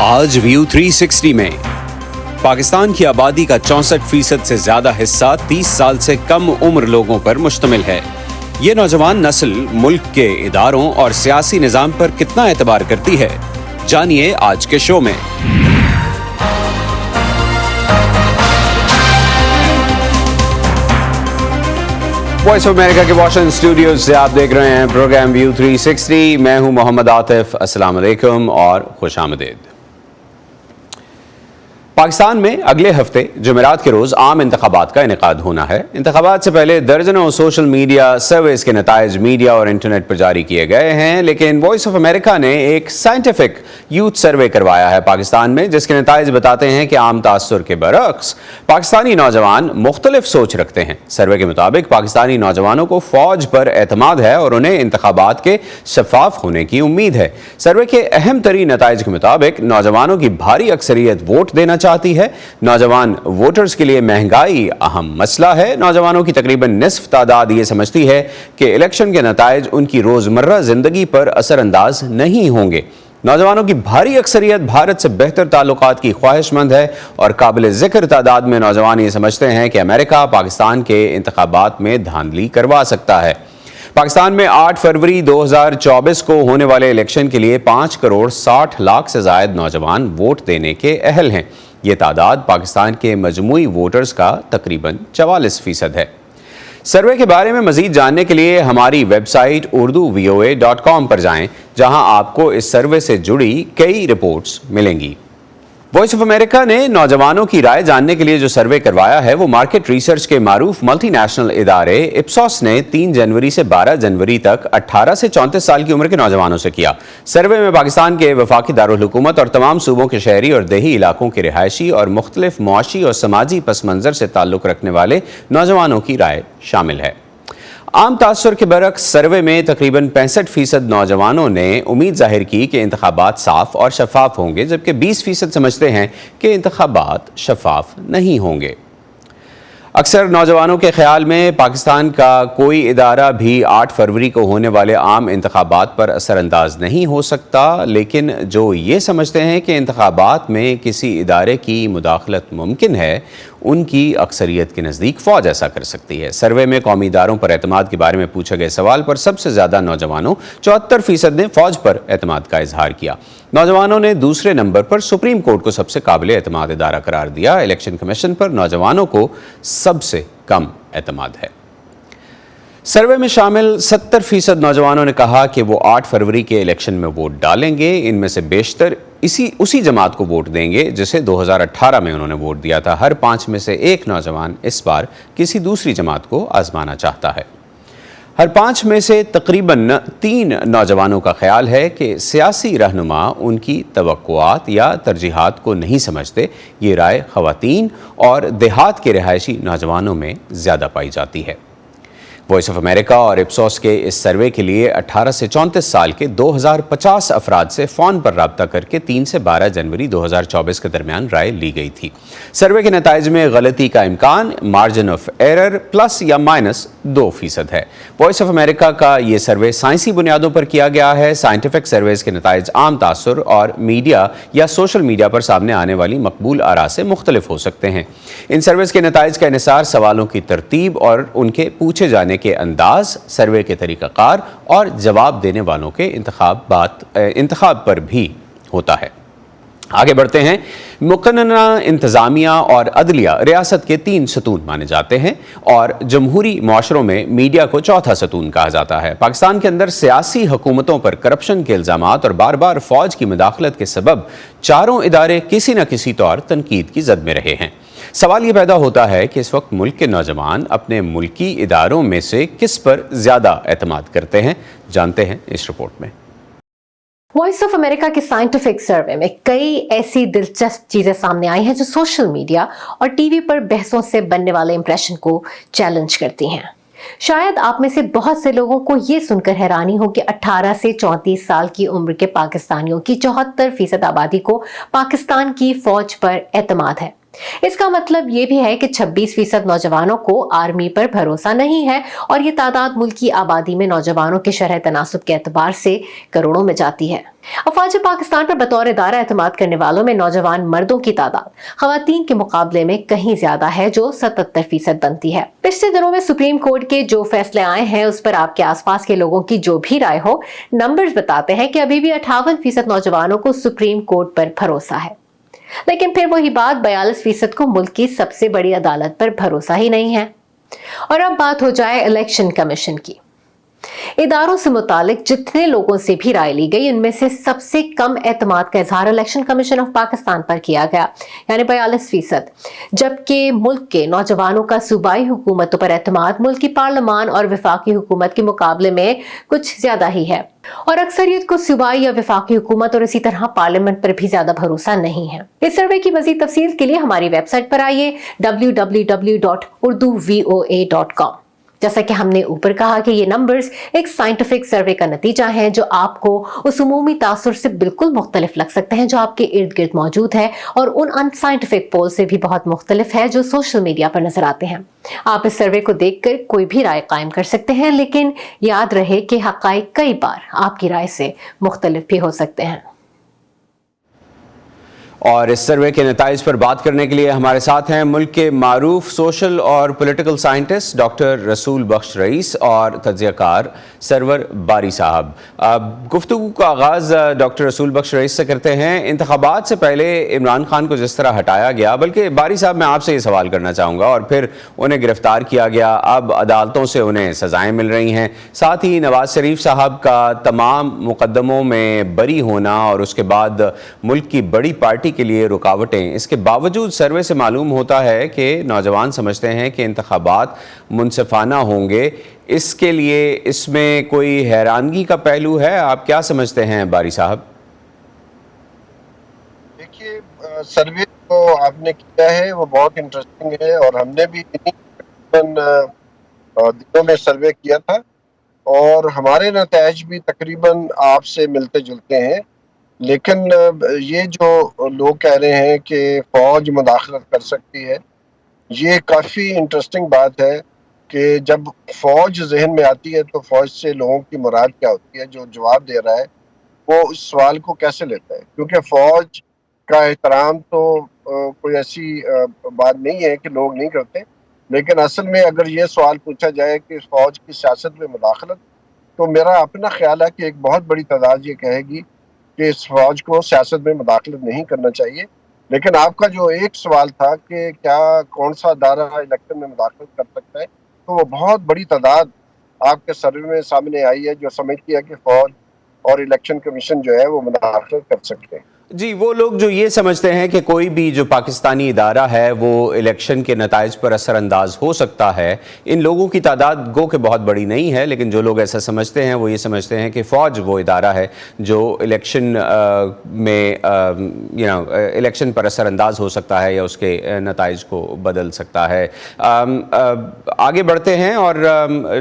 आज व्यू 360 में पाकिस्तान की आबादी का 64% से ज्यादा हिस्सा 30 साल से कम उम्र लोगों पर मुश्तमिल है। ये नौजवान नस्ल मुल्क के इदारों और सियासी निज़ाम पर कितना एतबार करती है, जानिए आज के शो में। वॉइस ऑफ अमेरिका के वॉशिंगटन स्टूडियोज से आप देख रहे हैं प्रोग्राम व्यू 360। मैं हूं मोहम्मद आतिफ। अस्सलाम वालेकुम और खुश आमदीद। पाकिस्तान में अगले हफ्ते जुमेरात के रोज आम इंतखाबात का इनेकाद होना है। इंतखाबात से पहले दर्जनों सोशल मीडिया सर्वेस के नताइज मीडिया और इंटरनेट पर जारी किए गए हैं, लेकिन वॉइस ऑफ अमेरिका ने एक साइंटिफिक यूथ सर्वे करवाया है पाकिस्तान में, जिसके नताइज बताते हैं कि आम तासुर के बरक्स पाकिस्तानी नौजवान मुख्तलिफ सोच रखते हैं। सर्वे के मुताबिक पाकिस्तानी नौजवानों को फौज पर एतमाद है और उन्हें इंतखाबात के शफाफ होने की उम्मीद है। सर्वे के अहम तरीन नताइज के मुताबिक नौजवानों की भारी अक्सरियत वोट देना चाहती है। नौजवान वोटर्स के लिए महंगाई अहम मसला है। नौजवानों की तकरीबन निस्फ तादाद ये समझती है कि इलेक्शन के नताइज उनकी रोजमर्रा जिंदगी पर असरअंदाज नहीं होंगे। नौजवानों की भारी अक्सरियत भारत से बेहतर ताल्लुकात की ख्वाहिशमंद है और काबिल जिक्र तादाद में नौजवान ये समझते हैं कि अमेरिका पाकिस्तान के इंतखाबात में धांधली करवा सकता है। पाकिस्तान में 8 फरवरी 2024 को होने वाले इलेक्शन के लिए 5 करोड़ 60 लाख से ज्यादा नौजवान वोट देने के अहल हैं। ये तादाद पाकिस्तान के मजमूई वोटर्स का तकरीबन 44% है। सर्वे के बारे में मजीद जानने के लिए हमारी वेबसाइट urduvoa.com पर जाएं, जहां आपको इस सर्वे से जुड़ी कई रिपोर्ट्स मिलेंगी। वॉइस ऑफ अमेरिका ने नौजवानों की राय जानने के लिए जो सर्वे करवाया है वो मार्केट रिसर्च के मारूफ मल्टीनेशनल इदारे इप्सोस ने 3 जनवरी से 12 जनवरी तक 18 से 34 साल की उम्र के नौजवानों से किया। सर्वे में पाकिस्तान के वफाकी दारुल हुकूमत और तमाम सूबों के शहरी और देही इलाकों के रिहायशी और मुख्तलिफ मुआशी और समाजी पस मंजर से ताल्लुक रखने वाले नौजवानों की राय शामिल है। आम तासुर के बरक्स सर्वे में तकरीबन 65% नौजवानों ने उम्मीद जाहिर की कि इंतखाबात साफ और शफाफ होंगे, जबकि 20% समझते हैं कि इंतखाबात शफाफ नहीं होंगे। अक्सर नौजवानों के ख्याल में पाकिस्तान का कोई इदारा भी 8 फरवरी को होने वाले आम इंतखाबात पर असरअंदाज नहीं हो सकता, लेकिन जो ये समझते हैं कि इंतखाबात में किसी इदारे की मुदाखलत मुमकिन है, उनकी अक्सरियत के नज़दीक फ़ौज ऐसा कर सकती है। सर्वे में कौमी इदारों पर एतमाद के बारे में पूछे गए सवाल पर सबसे ज़्यादा नौजवानों 74% ने फ़ौज पर एतमाद का इजहार किया। नौजवानों ने दूसरे नंबर पर सुप्रीम कोर्ट को सबसे काबिल एतमाद इदारा करार दिया। इलेक्शन कमीशन पर नौजवानों को सबसे कम एतमाद है। सर्वे में शामिल 70% नौजवानों ने कहा कि वो 8 फरवरी के इलेक्शन में वोट डालेंगे। इनमें से बेशतर उसी जमात को वोट देंगे जिसे 2018 में उन्होंने वोट दिया था। हर 5 में से एक नौजवान इस बार किसी दूसरी जमात को आजमाना चाहता है। हर 5 में से तकरीबन 3 नौजवानों का ख्याल है कि सियासी रहनुमा उनकी तवक्कुआत या तरजीहात को नहीं समझते। ये राय ख़वातीन और देहात के रिहायशी नौजवानों में ज़्यादा पाई जाती है। वॉइस ऑफ अमेरिका और इप्सोस के इस सर्वे के लिए 18 से 34 साल के 2050 अफराद से फ़ोन पर रब्ता करके 3 से 12 जनवरी 2024 के दरमियान राय ली गई थी। सर्वे के नताइज में गलती का इम्कान मार्जिन ऑफ एरर प्लस या माइनस 2% है। वॉइस ऑफ अमेरिका का ये सर्वे साइंसी बुनियादों पर किया गया है। साइंटिफिक सर्वेज के नताइज आम तासुर और मीडिया या सोशल मीडिया पर सामने आने वाली मकबूल आरा से मुख्तलिफ हो सकते हैं। इन सर्वेज के नताइज का इन्हिसार सवालों की तरतीब और उनके पूछे जाने के अंदाज, सर्वे के तरीक़ाकार और जवाब देने वालों के इंतखाब पर भी होता है। आगे बढ़ते हैं। मुकन्नना इंतज़ामिया और अदलिया रियासत के 3 सतून माने जाते हैं और जमहूरी मुआशरों में मीडिया को चौथा सतून कहा जाता है। पाकिस्तान के अंदर सियासी हुकूमतों पर करप्शन के इल्ज़ामात और बार बार फ़ौज की मुदाखलत के सबब चारों इदारे किसी न किसी तौर तनकीद की जद में रहे हैं। सवाल ये पैदा होता है कि इस वक्त मुल्क के नौजवान अपने मुल्की इदारों में से किस पर ज़्यादा एतमाद करते हैं, जानते हैं इस रिपोर्ट में। वॉइस ऑफ अमेरिका के साइंटिफिक सर्वे में कई ऐसी दिलचस्प चीजें सामने आई हैं जो सोशल मीडिया और टीवी पर बहसों से बनने वाले इंप्रेशन को चैलेंज करती हैं। शायद आप में से बहुत से लोगों को ये सुनकर हैरानी हो कि 18 से 34 साल की उम्र के पाकिस्तानियों की 74% आबादी को पाकिस्तान की फौज पर एतमाद है। इसका मतलब ये भी है कि 26% नौजवानों को आर्मी पर भरोसा नहीं है और ये तादाद मुल्क की आबादी में नौजवानों के शरह तनासुब के एतबार से करोड़ों में जाती है। अफवाज पाकिस्तान पर बतौर इदारा एतमाद करने वालों में नौजवान मर्दों की तादाद खवातीन के मुकाबले में कहीं ज्यादा है, जो 77% बनती है। पिछले दिनों में सुप्रीम कोर्ट के जो फैसले आए हैं उस पर आपके आसपास के लोगों की जो भी राय हो, नंबर्स बताते हैं कि अभी भी 58% नौजवानों को सुप्रीम कोर्ट पर भरोसा है। लेकिन फिर वही बात, 42% को मुल्क की सबसे बड़ी अदालत पर भरोसा ही नहीं है। और अब बात हो जाए इलेक्शन कमीशन की। इदारों से मुतालिक जितने लोगों से भी राय ली गई, उनमें से सबसे कम एतमाद का इजहार इलेक्शन कमीशन ऑफ पाकिस्तान पर किया गया, यानी 42%, जबकि मुल्क के नौजवानों का सूबाई हुकूमतों पर एतमाद मुल्क की पार्लियामान और वफाकी हुकूमत के मुकाबले में कुछ ज्यादा ही है। और अक्सरियत को सूबाई या वफाकी हुकूमत और इसी तरह पार्लियामेंट पर भी ज्यादा भरोसा नहीं है। इस सर्वे की मजीद तफसील के लिए हमारी वेबसाइट पर आइए www.urduvoa.com। जैसा कि हमने ऊपर कहा कि ये नंबर्स एक साइंटिफिक सर्वे का नतीजा है, जो आपको उस उमूमी तासुर से बिल्कुल मुख्तलिफ लग सकते हैं जो आपके इर्द गिर्द मौजूद है, और उन अनसाइंटिफिक पोल से भी बहुत मुख्तलिफ है जो सोशल मीडिया पर नजर आते हैं। आप इस सर्वे को देखकर कोई भी राय कायम कर सकते हैं, लेकिन याद रहे कि हक़ाइक़ कई बार आपकी राय से मुख्तलिफ भी हो सकते हैं। और इस सर्वे के नताइज पर बात करने के लिए हमारे साथ हैं मुल्क के मारूफ सोशल और पॉलिटिकल साइंटिस्ट डॉक्टर रसूल बख्श रईस और तज्ज़ियाकार सरवर बारी साहब। गुफ्तगू का आगाज़ डॉक्टर रसूल बख्श रईस से करते हैं। इंतखाबात से पहले इमरान खान को जिस तरह हटाया गया, बल्कि बारी साहब मैं आपसे ये सवाल करना चाहूँगा, और फिर उन्हें गिरफ्तार किया गया, अब अदालतों से उन्हें सज़ाएँ मिल रही हैं, साथ ही नवाज शरीफ साहब का तमाम मुकदमों में बरी होना और उसके बाद मुल्क की बड़ी पार्टी के लिए रुकावटें, इसके बावजूद सर्वे से मालूम होता है कि नौजवान समझते हैं कि इंतखाबात मुनसिफाना होंगे। इसके लिए इसमें कोई हैरानगी का पहलू है? आप क्या समझते हैं बारी साहब? देखिए, सर्वे जो आपने किया है वो बहुत इंटरेस्टिंग है, और हमने भी दिनों में सर्वे किया था और हमारे नतीजे भी तकरीबन आपसे मिलते जुलते हैं। लेकिन ये जो लोग कह रहे हैं कि फ़ौज मुदाखलत कर सकती है, ये काफ़ी इंटरेस्टिंग बात है कि जब फ़ौज जहन में आती है तो फ़ौज से लोगों की मुराद क्या होती है। जो जवाब दे रहा है वो उस सवाल को कैसे लेता है, क्योंकि फ़ौज का एहतराम तो कोई ऐसी बात नहीं है कि लोग नहीं करते। लेकिन असल में अगर ये सवाल पूछा जाए कि फ़ौज की सियासत में मुदाखलत, तो मेरा अपना ख्याल है कि एक बहुत बड़ी तादाद ये कहेगी कि इस फ़ौज को सियासत में मुदाखलत नहीं करना चाहिए। लेकिन आपका जो एक सवाल था कि क्या कौन सा अदारा इलेक्शन में मुदाखलत कर सकता है, तो वो बहुत बड़ी तादाद आपके सर्वे में सामने आई है जो समझती है कि फ़ौज और इलेक्शन कमीशन जो है वो मुदाखलत कर सकते हैं। जी, वो लोग जो ये समझते हैं कि कोई भी जो पाकिस्तानी इदारा है वो इलेक्शन के नताइज पर असरअंदाज हो सकता है, इन लोगों की तादाद गो के बहुत बड़ी नहीं है, लेकिन जो लोग ऐसा समझते हैं वो ये समझते हैं कि फ़ौज वो इदारा है जो इलेक्शन में इलेक्शन पर असरअंदाज हो सकता है या उसके नताइज को बदल सकता है। आगे बढ़ते हैं और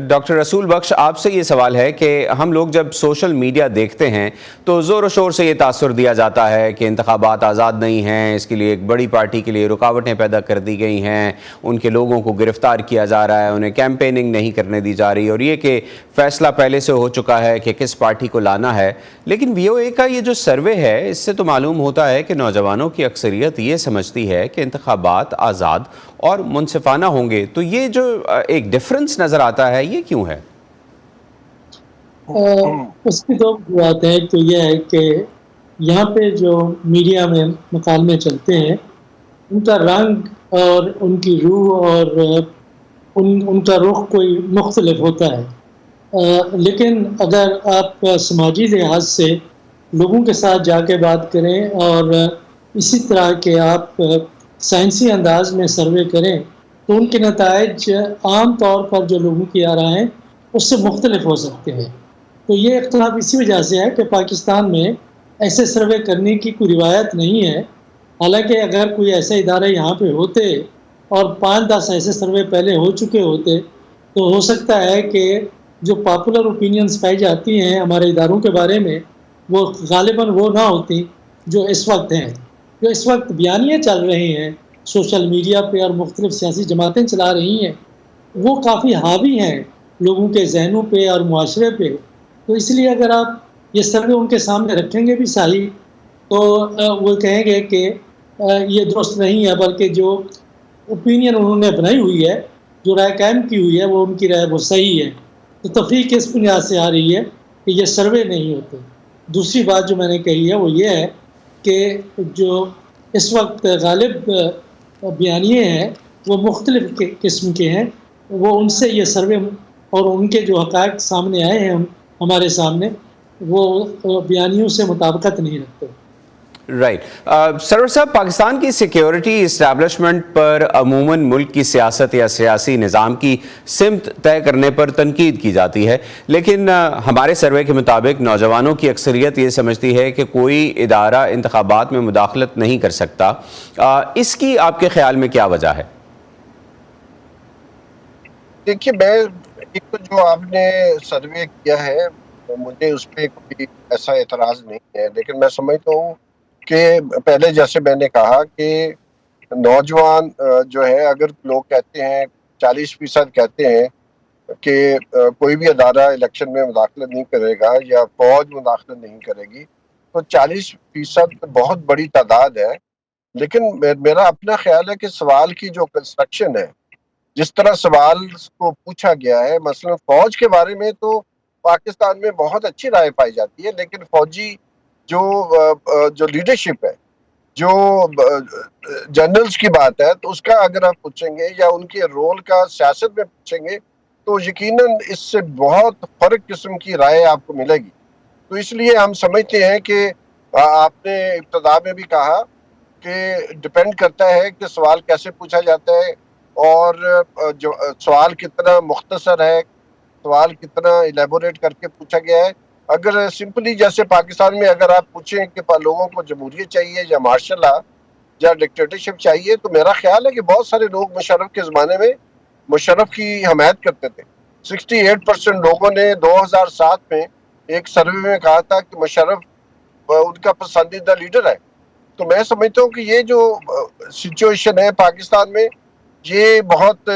डॉक्टर रसूल बख्श, आपसे ये सवाल है कि हम लोग जब सोशल मीडिया देखते हैं तो ज़ोर शोर से ये तासुर दिया जाता है कि इंतखाबात आज़ाद नहीं हैं, इसके लिए एक बड़ी पार्टी के लिए रुकावटें पैदा कर दी गई हैं, उनके लोगों को गिरफ्तार किया जा रहा है, उन्हें कैंपेनिंग नहीं करने दी जा रही, और ये कि फ़ैसला पहले से हो चुका है कि किस पार्टी को लाना है। लेकिन VOA का ये जो सर्वे है, इससे तो मालूम होता है कि नौजवानों की अक्सरियत ये समझती है कि इंतखाबात आज़ाद और मुनसिफाना होंगे। तो ये जो एक डिफरेंस नज़र आता है, ये क्यों है? उसकी दो बातें हैं। तो यह है कि यहाँ पे जो मीडिया में मकालमे चलते हैं, उनका रंग और उनकी रूह और उनका रुख कोई मुख्तलिफ होता है। लेकिन अगर आप समाजी लिहाज से लोगों के साथ जाके बात करें और इसी तरह के आप साइंसी अंदाज में सर्वे करें, तो उनके नताइज आम तौर पर जो लोगों की आ रहा है उससे मुख्तलिफ हो सकते हैं। तो ये इख्तिलाफ इसी वजह से है कि पाकिस्तान में ऐसे सर्वे करने की कोई रिवायत नहीं है। हालांकि अगर कोई ऐसे इदारे यहाँ पे होते और 5-10 ऐसे सर्वे पहले हो चुके होते, तो हो सकता है कि जो पॉपुलर ओपिनियंस पाई जाती हैं हमारे इदारों के बारे में, वो गालिबन वो ना होती जो इस वक्त हैं। जो इस वक्त बयानियाँ चल रही हैं سوشل میڈیا پہ اور مختلف سیاسی جماعتیں چلا رہی ہیں وہ کافی حاوی ہیں لوگوں کے ذہنوں پہ اور معاشرے پہ. تو اس لیے اگر آپ یہ سروے ان کے سامنے رکھیں گے بھی صحیح تو وہ کہیں گے کہ یہ درست نہیں ہے، بلکہ جو اوپینین انہوں نے بنائی ہوئی ہے، جو رائے قائم کی ہوئی ہے، وہ ان کی رائے وہ صحیح ہے. تو تفریق کس بنیاد سے آ رہی ہے کہ یہ سروے نہیں ہوتے. دوسری بات جو میں نے کہی ہے وہ یہ ہے کہ جو اس وقت غالب بیانیے ہیں وہ مختلف قسم کے ہیں. وہ ان سے یہ سروے اور ان کے جو حقائق سامنے آئے ہیں ہمارے سامنے وہ بیانیوں سے مطابقت نہیں رکھتے. رائٹ. سرور صاحب، پاکستان کی سیکیورٹی اسٹیبلشمنٹ پر عموماً ملک کی سیاست یا سیاسی نظام کی سمت طے کرنے پر تنقید کی جاتی ہے، لیکن ہمارے سروے کے مطابق نوجوانوں کی اکثریت یہ سمجھتی ہے کہ کوئی ادارہ انتخابات میں مداخلت نہیں کر سکتا. اس کی آپ کے خیال میں کیا وجہ ہے؟ دیکھیے، میں ایک تو جو آپ نے سروے کیا ہے مجھے اس پہ کوئی ایسا اعتراض نہیں ہے، لیکن میں سمجھتا ہوں کہ پہلے جیسے میں نے کہا کہ نوجوان جو ہے، اگر لوگ کہتے ہیں 40% کہتے ہیں کہ کوئی بھی ادارہ الیکشن میں مداخلت نہیں کرے گا یا فوج مداخلت نہیں کرے گی، تو 40% بہت بڑی تعداد ہے. لیکن میرا اپنا خیال ہے کہ سوال کی جو کنسٹرکشن ہے، جس طرح سوال کو پوچھا گیا ہے، مثلا فوج کے بارے میں تو پاکستان میں بہت اچھی رائے پائی جاتی ہے، لیکن فوجی جو لیڈرشپ ہے، جو جنرلز کی بات ہے، تو اس کا اگر آپ پوچھیں گے یا ان کے رول کا سیاست میں پوچھیں گے تو یقیناً اس سے بہت فرق قسم کی رائے آپ کو ملے گی. تو اس لیے ہم سمجھتے ہیں کہ آپ نے ابتدا میں بھی کہا کہ ڈپینڈ کرتا ہے کہ سوال کیسے پوچھا جاتا ہے اور جو سوال کتنا مختصر ہے، سوال کتنا الیبوریٹ کر کے پوچھا گیا ہے. اگر سمپلی جیسے پاکستان میں اگر آپ پوچھیں کہ لوگوں کو جمہوریت چاہیے یا مارشل لا یا ڈکٹیٹرشپ چاہیے، تو میرا خیال ہے کہ بہت سارے لوگ مشرف کے زمانے میں مشرف کی حمایت کرتے تھے. 68% لوگوں نے 2007 میں ایک سروے میں کہا تھا کہ مشرف ان کا پسندیدہ لیڈر ہے. تو میں سمجھتا ہوں کہ یہ جو سچویشن ہے پاکستان میں، یہ بہت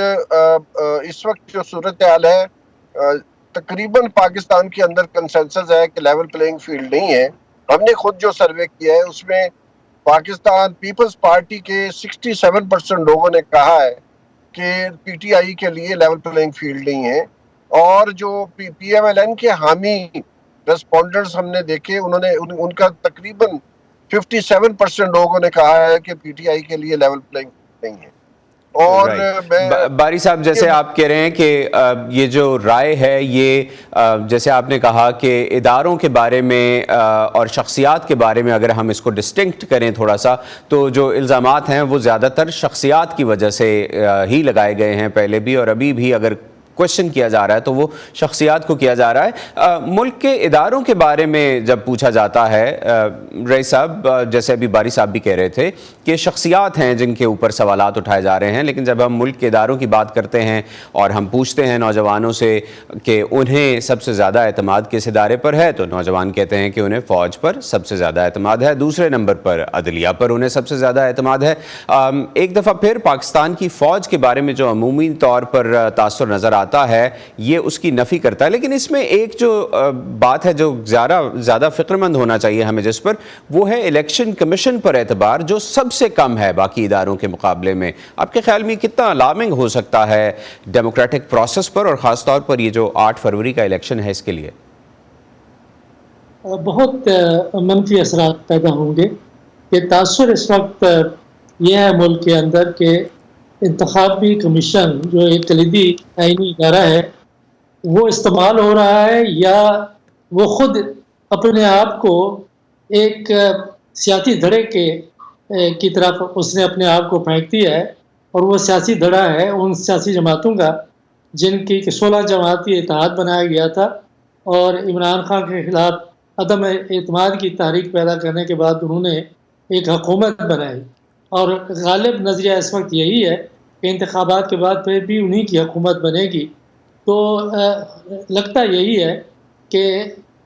اس وقت جو صورتحال ہے، تقریباً پاکستان کے اندر کنسنسس ہے کہ لیول پلینگ فیلڈ نہیں ہے. ہم نے خود جو سروے کیا ہے اس میں پاکستان پیپلز پارٹی کے 67% لوگوں نے کہا ہے کہ پی ٹی آئی کے لیے لیول پلینگ فیلڈ نہیں ہے. اور جو پی ایم ایل این کے حامی ریسپونڈنٹس ہم نے دیکھے، ان کا تقریباً 57% لوگوں نے کہا ہے کہ پی ٹی آئی کے لیے لیول پلینگ فیلڈ نہیں ہے. اور باری صاحب، جیسے آپ کہہ رہے ہیں کہ یہ جو رائے ہے، یہ جیسے آپ نے کہا کہ اداروں کے بارے میں اور شخصیات کے بارے میں اگر ہم اس کو ڈسٹنکٹ کریں تھوڑا سا، تو جو الزامات ہیں وہ زیادہ تر شخصیات کی وجہ سے ہی لگائے گئے ہیں، پہلے بھی اور ابھی بھی اگر کوشچن کیا جا رہا ہے تو وہ شخصیات کو کیا جا رہا ہے. ملک کے اداروں کے بارے میں جب پوچھا جاتا ہے رئیس صاحب، جیسے ابھی باری صاحب بھی کہہ رہے تھے کہ شخصیات ہیں جن کے اوپر سوالات اٹھائے جا رہے ہیں، لیکن جب ہم ملک کے اداروں کی بات کرتے ہیں اور ہم پوچھتے ہیں نوجوانوں سے کہ انہیں سب سے زیادہ اعتماد کس ادارے پر ہے، تو نوجوان کہتے ہیں کہ انہیں فوج پر سب سے زیادہ اعتماد ہے، دوسرے نمبر پر عدلیہ پر انہیں سب سے زیادہ اعتماد ہے. ایک دفعہ پھر پاکستان کی فوج کے بارے میں جو عمومی طور پر تاثر نظر آتا ہے یہ اس کی نفی کرتا ہے، لیکن اس میں ایک جو بات ہے جو زیادہ فکر مند ہونا چاہیے ہمیں جس پر، وہ ہے الیکشن کمیشن پر اعتبار جو سب سے کم ہے باقی اداروں کے مقابلے میں. آپ کے خیال میں کتنا الارمنگ ہو سکتا ہے ڈیموکریٹک پروسیس پر اور خاص طور پر یہ جو 8 فروری کا الیکشن ہے اس کے لیے؟ بہت منفی اثرات پیدا ہوں گے. یہ تاثر اس وقت یہ ہے ملک کے اندر کہ انتخابی کمیشن جو ایک کلیدی آئینی ادارہ ہے وہ استعمال ہو رہا ہے، یا وہ خود اپنے آپ کو ایک سیاسی دھڑے کی طرف اس نے اپنے آپ کو پھینک دیا ہے. اور وہ سیاسی دھڑا ہے ان سیاسی جماعتوں کا جن کی 16 جماعتی اتحاد بنایا گیا تھا، اور عمران خان کے خلاف عدم اعتماد کی تحریک پیدا کرنے کے بعد انہوں نے ایک حکومت بنائی. اور غالب نظریہ اس وقت یہی ہے کہ انتخابات کے بعد پھر بھی انہی کی حکومت بنے گی. تو لگتا یہی ہے کہ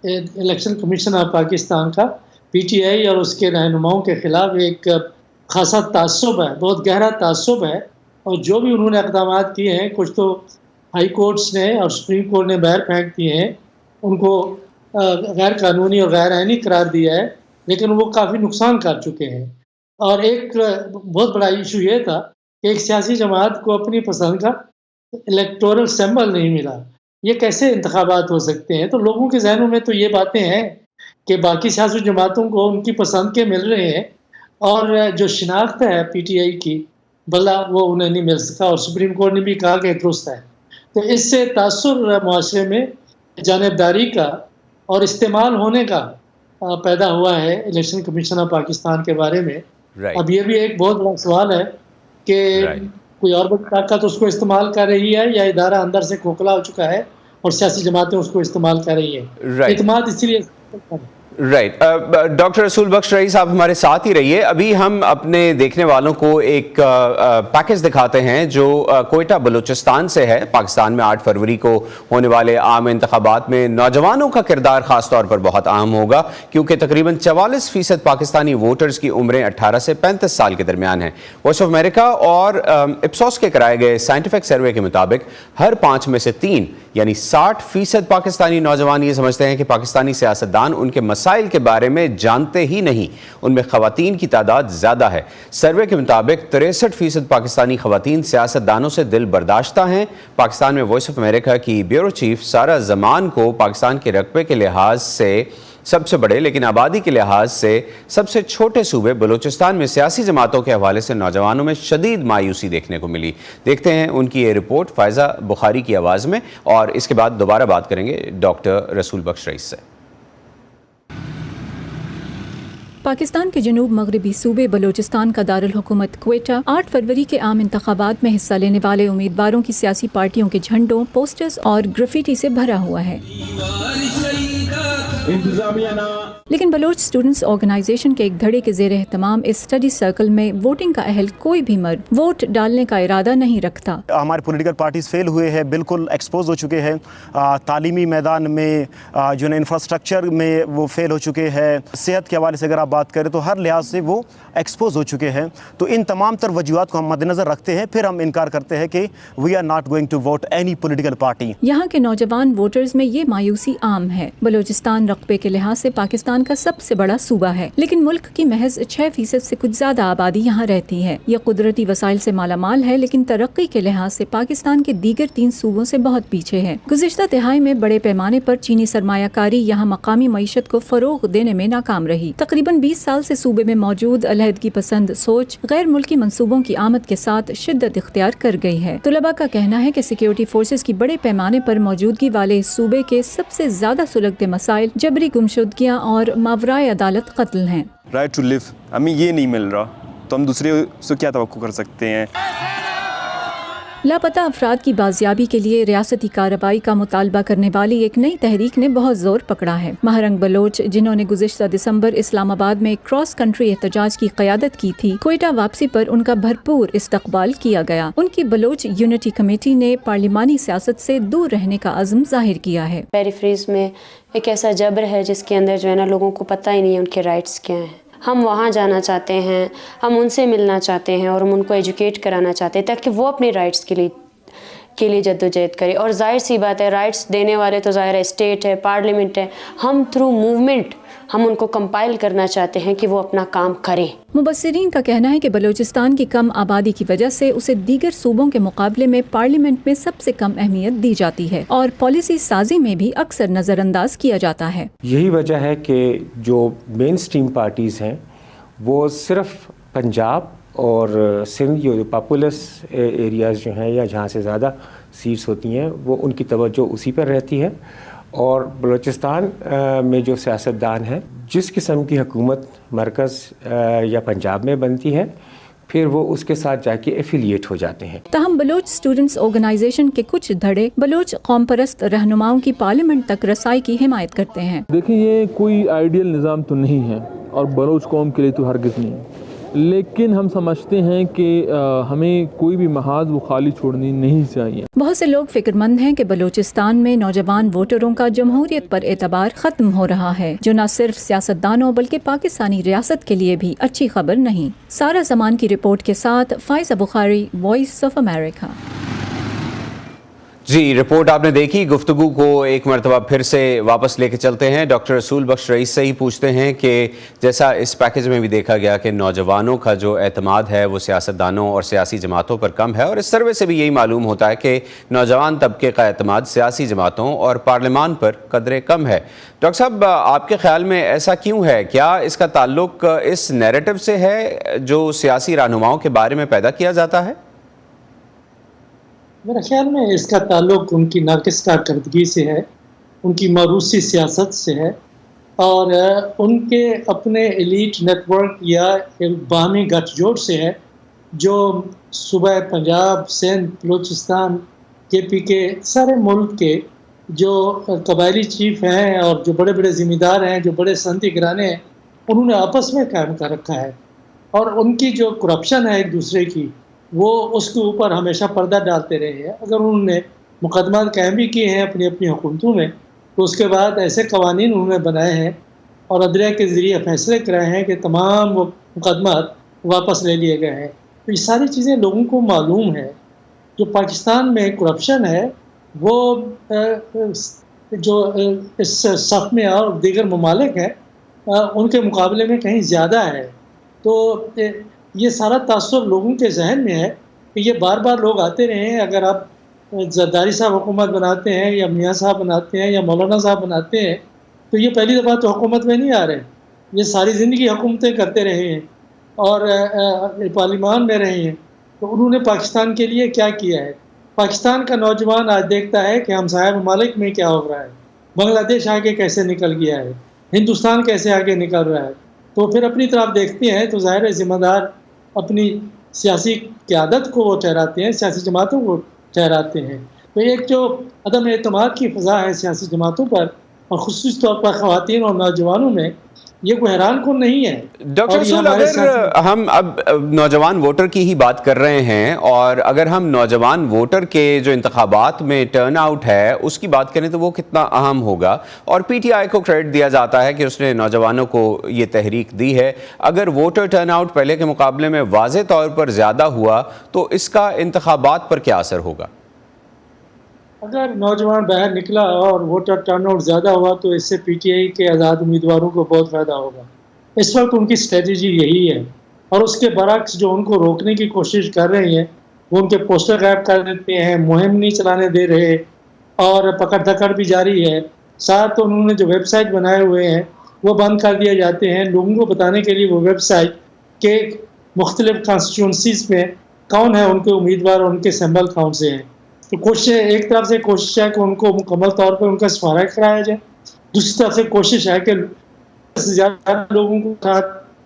الیکشن کمیشن آف پاکستان کا پی ٹی آئی اور اس کے رہنماؤں کے خلاف ایک खासा ताज्जुब है, बहुत गहरा ताज्जुब है, और जो भी उन्होंने इक़दामात किए हैं, कुछ तो हाई कोर्ट्स ने और सुप्रीम कोर्ट ने बाहर फेंक दिए हैं, उनको गैर कानूनी और गैर आइनी करार दिया है, लेकिन वो काफ़ी नुकसान कर चुके हैं। और एक बहुत बड़ा इशू ये था कि एक सियासी जमात को अपनी पसंद का इलेक्टोरल सिंबल नहीं मिला। ये कैसे इंतखाबात हो सकते हैं? तो लोगों के ज़हनों में तो ये बातें हैं कि बाकी सियासी जमातों को उनकी पसंद के मिल रहे हैं, और जो शिनाख्त है पीटीआई की, भला वो उन्हें नहीं मिल सका, और सुप्रीम कोर्ट ने भी कहा कि दुरुस्त है। तो इससे तासुर मुआशरे में जानिबदारी का और इस्तेमाल होने का पैदा हुआ है इलेक्शन कमीशन ऑफ पाकिस्तान के बारे में। अब ये भी एक बहुत बड़ा सवाल है कि कोई और बड़ी ताकत उसको इस्तेमाल कर रही है, या इदारा अंदर से खोखला हो चुका है और सियासी जमातें उसको इस्तेमाल कर रही हैं। इत्मीनान इसीलिए राइट। डॉक्टर रसूल बख्श रईस, आप हमारे साथ ही रहिए। अभी हम अपने देखने वालों को एक पैकेज दिखाते हैं जो कोयटा बलूचिस्तान से है। पाकिस्तान में 8 फरवरी को होने वाले आम इंतखाबात में नौजवानों का किरदार खास तौर पर बहुत अहम होगा, क्योंकि तकरीबन 44% पाकिस्तानी वोटर्स की उम्रें 18 से 35 साल के दरमियान हैं। वॉइस ऑफ अमेरिका और इप्सोस के कराए गए साइंटिफिक सर्वे के मुताबिक हर 5 में से 3 यानी 60% पाकिस्तानी नौजवान ये समझते हैं कि पाकिस्तानी सियासतदान उनके मसाइल के बारे में जानते ही नहीं। उनमें खवातीन की तादाद ज़्यादा है। सर्वे के मुताबिक 63% पाकिस्तानी खवातीन सियासतदानों से दिल बर्दाश्ता हैं। पाकिस्तान में वॉइस ऑफ अमेरिका की ब्यूरो चीफ सारा जमान को पाकिस्तान के रकबे के लिहाज से सबसे बड़े लेकिन आबादी के लिहाज से सबसे छोटे सूबे बलूचिस्तान में सियासी जमातों के हवाले से नौजवानों में शदीद मायूसी देखने को मिली। देखते हैं उनकी ये रिपोर्ट फ़ायज़ा बुखारी की आवाज़ में, और इसके बाद दोबारा बात करेंगे डॉक्टर रसूल बख्श रईस से। पाकिस्तान के जनूब मगरबी सूबे बलूचिस्तान का दारुल हुकूमत क्वेटा 8 फरवरी के आम इंतखाबात में हिस्सा लेने वाले उम्मीदवारों की सियासी पार्टियों के झंडों, पोस्टर्स और ग्राफिटी से भरा हुआ है। लेकिन बलोच स्टूडेंट्स ऑर्गेनाइजेशन के एक धड़े के ज़ेर एहतमाम इस स्टडी सर्कल में वोटिंग का अहल कोई भी मर्द वोट डालने का इरादा नहीं रखता। हमारे पॉलिटिकल पार्टीज फेल हुए हैं, बिल्कुल एक्सपोज हो चुके हैं। तालीमी मैदान में जो है इंफ्रास्ट्रक्चर में वो फेल हो चुके हैं। सेहत के हवाले से अगर आप बात करें तो हर लिहाज से वो एक्सपोज हो चुके हैं। तो इन तमाम तर वजूहात को हम मद्देनज़र रखते हैं, फिर हम इनकार करते हैं कि we are not going to vote any political party. यहाँ के नौजवान वोटर्स में ये मायूसी आम है। बलूचिस्तान रकबे के लिहाज से पाकिस्तान का सबसे बड़ा सूबा है, लेकिन मुल्क की महज 6% से कुछ ज्यादा आबादी यहाँ रहती है। यह कुदरती वसाइल से मालामाल है, लेकिन तरक्की के लिहाज से पाकिस्तान के दीगर 3 सूबों से बहुत पीछे है। गुज़िश्ता तिहाई में बड़े पैमाने पर चीनी सरमायाकारी यहाँ मकामी मईशत को फरोग देने में नाकाम रही। तकरीबन 20 साल से सूबे में मौजूद अलहदगी पसंद सोच गैर मुल्की मंसूबों की आमद के साथ शिद्दत इख्तियार कर गई है। तुलबा का कहना है कि सिक्योरिटी फोर्सेस की बड़े पैमाने पर मौजूदगी वाले इस सूबे के सबसे ज्यादा सुलगते मसाइल जबरी गुमशुदगियाँ और मावराए अदालत कत्ल हैं। राइट टू लिव हमें ये नहीं मिल रहा, तो हम दूसरे से क्या तवक्को कर सकते हैं। लापता अफराद की बाजियाबी के लिए रियासती कार्रवाई का मुतालबा करने वाली एक नई तहरीक ने बहुत जोर पकड़ा है। महारंग बलोच, जिन्होंने गुज़िश्ता दिसंबर इस्लामाबाद में क्रॉस कंट्री एहतजाज की क़यादत की थी, क्वेटा वापसी पर उनका भरपूर इस्तकबाल किया गया। उनकी बलोच यूनिटी कमेटी ने पार्लिमानी सियासत से दूर रहने का अज़्म जाहिर किया है। पेरिफ्रीज में एक ऐसा जबर है जिसके अंदर जो है ना लोगों को पता ही नहीं है उनके राइट्स क्या हैं। हम वहाँ जाना चाहते हैं, हम उनसे मिलना चाहते हैं और हम उनको एजुकेट कराना चाहते हैं ताकि वो अपने राइट्स के लिए जद्दोजहद करें। और जाहिर सी बात है, राइट्स देने वाले तो ज़ाहिर है स्टेट है, पार्लियामेंट है। हम थ्रू मूवमेंट हम उनको कंपाइल करना चाहते हैं कि वो अपना काम करें। मुबस्सिरीन का कहना है कि बलूचिस्तान की कम आबादी की वजह से उसे दीगर सूबों के मुकाबले में पार्लियामेंट में सबसे कम अहमियत दी जाती है और पॉलिसी साजी में भी अक्सर नज़रअंदाज किया जाता है। यही वजह है कि जो मेन स्ट्रीम पार्टीज़ हैं वो सिर्फ पंजाब और सिंध, जो पॉपुलस एरियाज़ जो हैं या जहाँ से ज़्यादा सीट्स होती हैं, वो उनकी तवज्जो उसी पर रहती है। और बलूचिस्तान में जो सियासतदान हैं, जिस किस्म की हुकूमत मरकज़ या पंजाब में बनती है, फिर वो उसके साथ जाके एफिलिएट हो जाते हैं। ताहम बलोच स्टूडेंट्स ऑर्गेनाइजेशन के कुछ धड़े बलोच कौम परस्त रहनुमाओं की पार्लियामेंट तक रसाई की हिमायत करते हैं। देखिए, ये कोई आइडियल निज़ाम तो नहीं है और बलोच कौम के लिए तो हरगिज़ नहीं। लेकिन हम समझते हैं कि हमें कोई भी महाज वो खाली छोड़नी नहीं चाहिए। बहुत से लोग फिक्रमंद हैं कि बलूचिस्तान में नौजवान वोटरों का जमहूरियत पर एतबार खत्म हो रहा है, जो न सिर्फ सियासतदानों बल्कि पाकिस्तानी रियासत के लिए भी अच्छी खबर नहीं। सारा जमान की रिपोर्ट के साथ Faiza Bukhari, voice of America. जी, रिपोर्ट आपने देखी। गुफ्तगू को एक मरतबा फिर से वापस लेके चलते हैं। डॉक्टर रसूल बख्श रईस से ही पूछते हैं कि जैसा इस पैकेज में भी देखा गया कि नौजवानों का जो एतमाद है वो सियासतदानों और सियासी जमातों पर कम है, और इस सर्वे से भी यही मालूम होता है कि नौजवान तबके का एतमाद सियासी जमातों और पार्लियामान पर कदरे कम है। डॉक्टर साहब, आपके ख्याल में ऐसा क्यों है? क्या इसका ताल्लुक इस नैरेटिव से है जो सियासी रहनुमाओं के बारे में पैदा किया जाता है? मेरे ख्याल में इसका ताल्लुक उनकी नाकिस कारकर्दगी से है, उनकी मरूसी सियासत से है, और उनके अपने एलीट नेटवर्क या बाहमी गठजोड़ से है, जो सूबा पंजाब, सिंध, बलूचिस्तान, KP के सारे मुल्क के जो कबायली चीफ हैं और जो बड़े बड़े ज़िम्मेदार हैं, जो बड़े सनती घराने हैं, उन्होंने आपस में कायम कर रखा है। और उनकी जो करप्शन है एक दूसरे की, वो उसके ऊपर हमेशा पर्दा डालते रहे हैं। अगर उन्होंने मुकदमा कायम भी किए हैं अपनी अपनी हुकूमतों में, तो उसके बाद ऐसे कवानीन उन्होंने बनाए हैं और अदलिया के ज़रिए फैसले कराए हैं कि तमाम वो मुकदमा वापस ले लिए गए हैं। तो ये सारी चीज़ें लोगों को मालूम है। जो पाकिस्तान में करप्शन है वो जो इस सफ में और दीगर ममालिक हैं उनके मुकाबले में कहीं ज़्यादा है। तो ये सारा तासुर लोगों के जहन में है कि ये बार बार लोग आते रहे हैं। अगर आप जरदारी साहब हुकूमत बनाते हैं या मियाँ साहब बनाते हैं या मौलाना साहब बनाते हैं, तो ये पहली दफ़ा तो हुकूमत में नहीं आ रहे, ये सारी ज़िंदगी हुकूमतें करते रहे हैं और पार्लियामान में रहे हैं। तो उन्होंने पाकिस्तान के लिए क्या किया है? पाकिस्तान का नौजवान आज देखता है कि हम साहब ममालिक में क्या हो रहा है, बांग्लादेश आगे कैसे निकल गया है, हिंदुस्तान कैसे आगे निकल रहा है। तो फिर अपनी तरफ देखते हैं तो ज़ाहिर है ज़िम्मेदार अपनी सियासी क़यादत को वो ठहराते हैं, सियासी जमातों को ठहराते हैं। तो एक जो अदम एतमाद की फ़ज़ा है सियासी जमातों पर और ख़ुसूस तौर पर ख़वातीन और नौजवानों में, ये कोई हैरान कन नहीं है। डॉक्टर रसूल, अगर हम अब नौजवान वोटर की ही बात कर रहे हैं और अगर हम नौजवान वोटर के जो इंतखाबात में टर्न आउट है उसकी बात करें तो वो कितना अहम होगा, और PTI को क्रेडिट दिया जाता है कि उसने नौजवानों को ये तहरीक दी है। अगर वोटर टर्न आउट पहले के मुकाबले में वाज़े तौर पर ज़्यादा हुआ तो इसका इंतखाबात पर क्या असर होगा? अगर नौजवान बाहर निकला और वोटर टर्नआउट ज़्यादा हुआ तो इससे PTI के आज़ाद उम्मीदवारों को बहुत फ़ायदा होगा। इस वक्त उनकी स्ट्रेटजी यही है, और उसके बरक्स जो उनको रोकने की कोशिश कर रही हैं वो उनके पोस्टर गायब कर देते हैं, मुहिम नहीं चलाने दे रहे और पकड़ धकड़ भी जारी है। साथ उन्होंने जो वेबसाइट बनाए हुए हैं वो बंद कर दिए जाते हैं, लोगों को बताने के लिए वो वेबसाइट के मुख्तलिफ कॉन्स्टिट्यूंसीज़ में कौन है उनके उम्मीदवार और उनके सिंबल कौन से हैं। तो कोशिश एक तरफ से कोशिश है कि उनको मुकम्मल तौर पर उनका सफारा कराया जाए, दूसरी तरफ से कोशिश है कि ज़्यादा लोगों को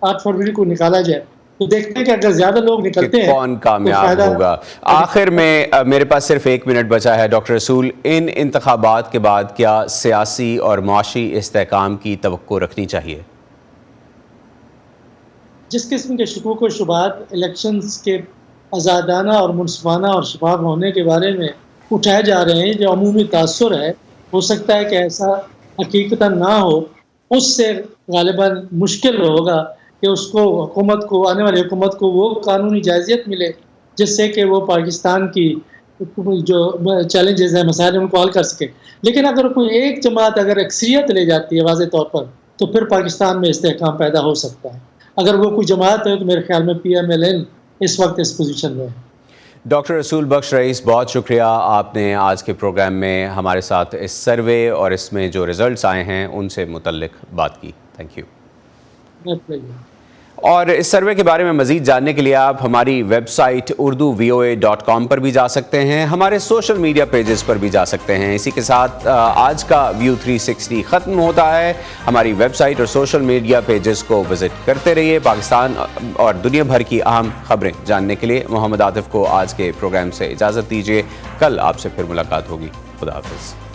8 फरवरी को निकाला जाए। तो देखते हैं कि अगर ज़्यादा लोग निकलते हैं कौन कामयाब होगा। आखिर में मेरे पास सिर्फ 1 मिनट बचा है। डॉक्टर रसूल, इन इंतखाबात के बाद क्या सियासी और मुआशी इस्तेहकाम की तवक्को रखनी चाहिए? जिस किस्म के शुकूक व शुबहात इलेक्शंस के आज़ादाना और मुनसिफाना और शफाफ होने के बारे में उठाए जा रहे हैं, जो अमूमी तासुर है, हो सकता है कि ऐसा हकीकतन ना हो। उससे गालिबन मुश्किल होगा कि उसको हुकूमत को, आने वाली हुकूमत को वो कानूनी जायज़ियत मिले जिससे कि वो पाकिस्तान की जो चैलेंजेस हैं, मसाइल हैं, उनको हल कर सके। लेकिन अगर कोई एक जमात अगर अक्सरियत ले जाती है वाज़े तौर पर, तो फिर पाकिस्तान में इस्तेहकाम पैदा हो सकता है। अगर वो कोई जमात है तो मेरे ख्याल में PMLN इस वक्त इस पोजीशन में है। डॉक्टर रसूल बख्श रईस, बहुत शुक्रिया, आपने आज के प्रोग्राम में हमारे साथ इस सर्वे और इसमें जो रिज़ल्ट्स आए हैं उनसे मुतल्लिक बात की। Thank you. और इस सर्वे के बारे में मज़ीद जानने के लिए आप हमारी वेबसाइट urduvoa.com पर भी जा सकते हैं, हमारे सोशल मीडिया पेजेस पर भी जा सकते हैं। इसी के साथ आज का व्यू 360 ख़त्म होता है। हमारी वेबसाइट और सोशल मीडिया पेजेस को विज़िट करते रहिए। पाकिस्तान और दुनिया भर की अहम खबरें जानने के लिए मोहम्मद आतिफ को आज के प्रोग्राम से इजाज़त दीजिए। कल आपसे फिर मुलाकात होगी। खुदा हाफ़िज़।